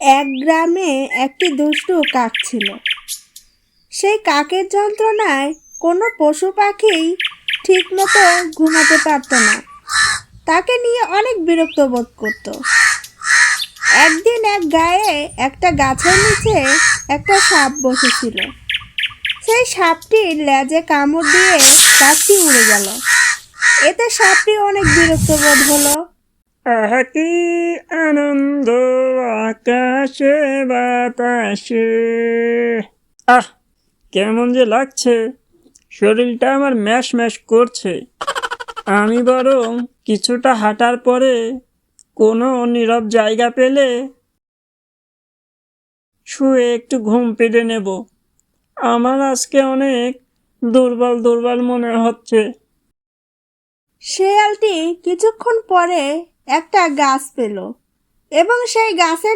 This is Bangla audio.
এক গ্রামে একটি দুষ্টু কাক ছিল। সেই কাকের যন্ত্রণায় কোনো পশু পাখিই ঠিক মতো ঘুমাতে পারত না। তাকে নিয়ে অনেক বিরক্ত বোধ করত। একদিন এক গায়ে একটা গাছের নিচে একটা সাপ বসেছিল। সেই সাপটির লেজে কামড় দিয়ে কাকটি উড়ে গেল। এতে সাপটি অনেক বিরক্ত বোধ হলো। আহা কি আনন্দ আকাশে বাতাসে। আহ, কেমন যে লাগছে, শরীরটা আমার ম্যাশ ম্যাশ করছে। আমি বরং কিছুটা হাঁটার পরে কোনো নীরব জায়গা পেলে শুয়ে একটু ঘুম পেড়ে নেব। আমার আজকে অনেক দুর্বল দুর্বল মনে হচ্ছে। শেয়ালটি কিছুক্ষণ পরে একটা গাছ পেল এবং সেই গাছের